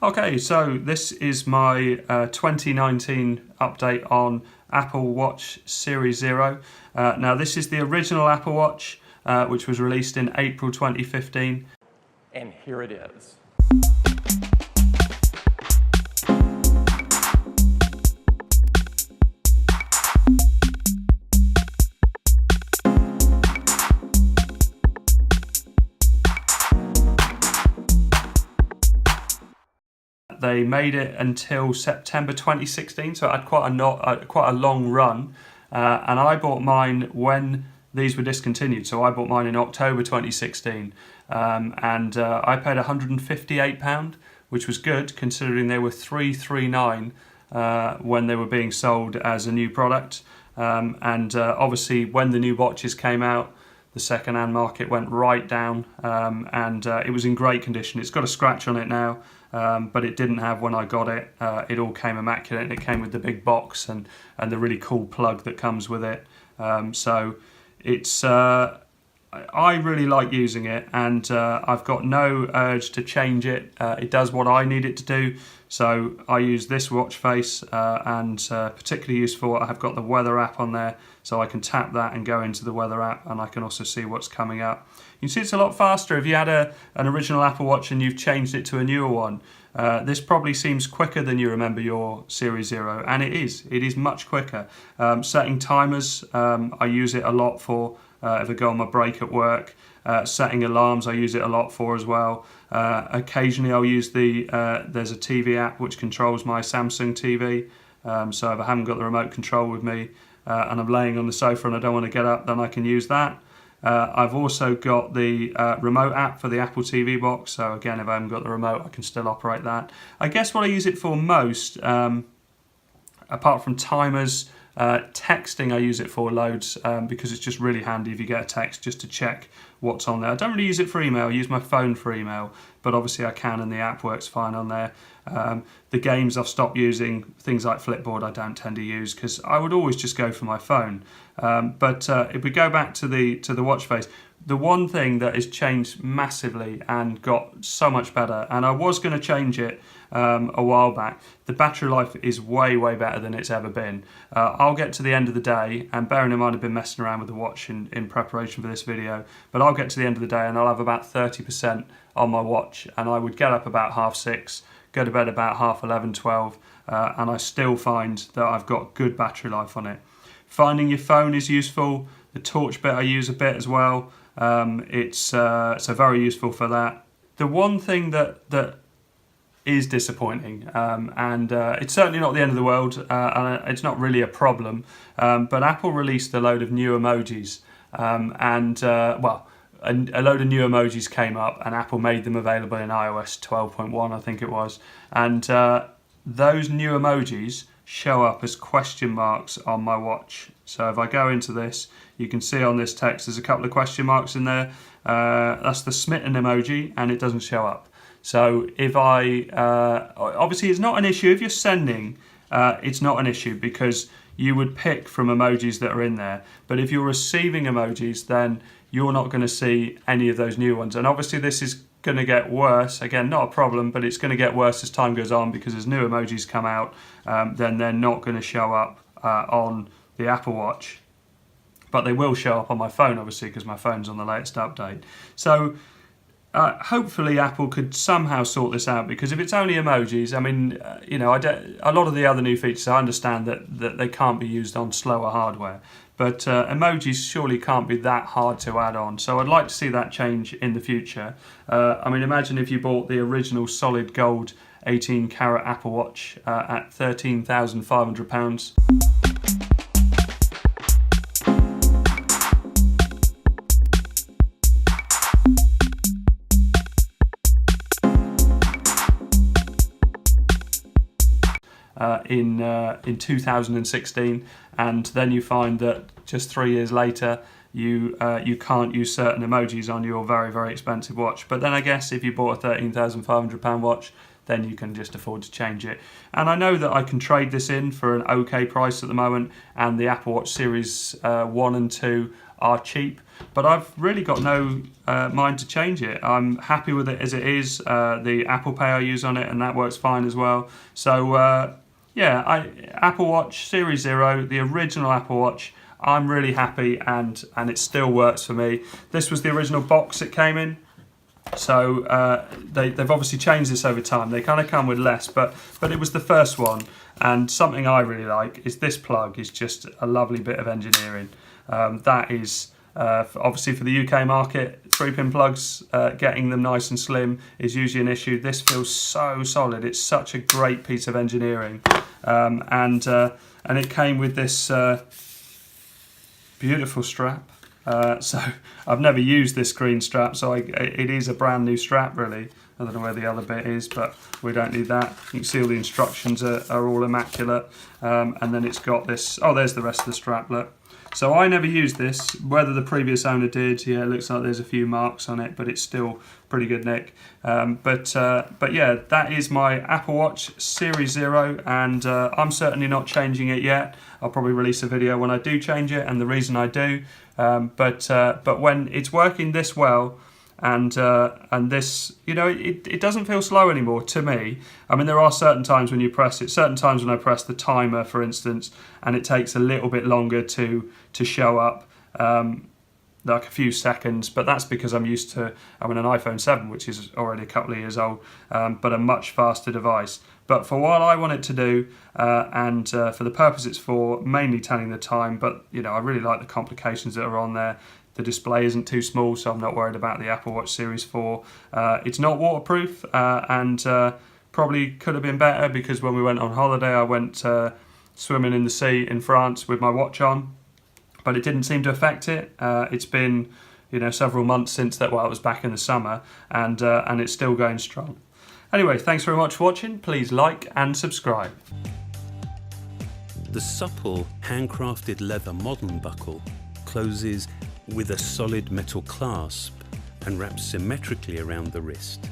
Okay, so this is my 2019 update on Apple Watch Series 0. Now this is the original Apple Watch, which was released in April 2015. And here it is. They made it until September 2016, so it had quite a long run. And I bought mine when these were discontinued, so I bought mine in October 2016, and I paid £158, which was good considering they were $339 when they were being sold as a new product. Obviously, when the new watches came out, the second-hand market went right down, and it was in great condition. It's got a scratch on it now, but it didn't have when I got it. It all came immaculate, and it came with the big box and the really cool plug that comes with it. So it's I really like using it, and I've got no urge to change it. It does what I need it to do. So I use this watch face, and particularly useful, I've got the weather app on there, so I can tap that and go into the weather app, and I can also see what's coming up. You can see it's a lot faster if you had an original Apple Watch and you've changed it to a newer one. This probably seems quicker than you remember your Series 0, and it is much quicker. Setting timers, I use it a lot for if I go on my break at work. Setting alarms, I use it a lot for as well. Occasionally I'll use there's a TV app which controls my Samsung TV. So if I haven't got the remote control with me and I'm laying on the sofa and I don't want to get up, then I can use that. I've also got the remote app for the Apple TV box. So again, if I haven't got the remote, I can still operate that. I guess what I use it for most, apart from timers, texting I use it for loads, because it's just really handy if you get a text just to check what's on there. I don't really use it for email. I use my phone for email, but obviously I can, and the app works fine on there. The games I've stopped using, things like Flipboard, I don't tend to use because I would always just go for my phone. But if we go back to the watch face, the one thing that has changed massively and got so much better, and I was going to change it a while back, the battery life is way better than it's ever been. I'll get to the end of the day, and bearing in mind I've been messing around with the watch in preparation for this video, but I'll get to the end of the day and I'll have about 30% on my watch, and I would get up about 6:30, go to bed about 11:30, 12, and I still find that I've got good battery life on it. Finding your phone is useful. The torch bit I use a bit as well. It's so very useful for that. The one thing that is disappointing, and it's certainly not the end of the world, and it's not really a problem, but Apple released a load of new emojis, a load of new emojis came up, and Apple made them available in iOS 12.1, I think it was, and those new emojis show up as question marks on my watch. So if I go into this, you can see on this text there's a couple of question marks in there. That's the smitten emoji, and it doesn't show up. So if obviously it's not an issue if you're sending, it's not an issue because you would pick from emojis that are in there. But if you're receiving emojis, then you're not going to see any of those new ones. And obviously this is going to get worse. Again, not a problem, but it's going to get worse as time goes on, because as new emojis come out, then they're not going to show up on the Apple Watch. But they will show up on my phone, obviously, because my phone's on the latest update. So hopefully Apple could somehow sort this out, because if it's only emojis, I mean, a lot of the other new features, I understand that they can't be used on slower hardware, but emojis surely can't be that hard to add on. So I'd like to see that change in the future. I mean, imagine if you bought the original solid gold 18-karat Apple Watch at £13,500. In 2016, and then you find that just 3 years later you can't use certain emojis on your very expensive watch. But then I guess if you bought a £13,500 watch, then you can just afford to change it. And I know that I can trade this in for an okay price at the moment, and the Apple Watch Series 1 and 2 are cheap, but I've really got no mind to change it. I'm happy with it as it is. The Apple Pay I use on it, and that works fine as well. So yeah, Apple Watch Series 0, the original Apple Watch, I'm really happy, and it still works for me. This was the original box it came in. So they've obviously changed this over time. They kind of come with less, but it was the first one. And something I really like is this plug is just a lovely bit of engineering. That is obviously for the UK market, 3-pin plugs, getting them nice and slim is usually an issue. This feels so solid. It's such a great piece of engineering, and it came with this beautiful strap. So I've never used this green strap, so it is a brand new strap really. I don't know where the other bit is, but we don't need that. You can see all the instructions are all immaculate. And then it's got this, oh, there's the rest of the strap, look. So I never used this, whether the previous owner did. Yeah, it looks like there's a few marks on it, but it's still pretty good nick. But yeah, that is my Apple Watch Series 0, and I'm certainly not changing it yet. I'll probably release a video when I do change it, and the reason I do. But when it's working this well, and this, you know, it doesn't feel slow anymore to me. I mean, there are certain times when you press it, certain times when I press the timer, for instance, and it takes a little bit longer to show up, like a few seconds, but that's because I'm used to, I'm in an iPhone 7, which is already a couple of years old, but a much faster device. But for what I want it to do, and for the purpose it's for, mainly telling the time, but you know, I really like the complications that are on there. The display isn't too small, so I'm not worried about the Apple Watch Series 4. It's not waterproof, and probably could have been better, because when we went on holiday, I went swimming in the sea in France with my watch on, but it didn't seem to affect it. It's been, you know, several months since that. Well, it was back in the summer, and it's still going strong. Anyway, thanks very much for watching. Please like and subscribe. The supple, handcrafted leather modern buckle closes with a solid metal clasp and wraps symmetrically around the wrist.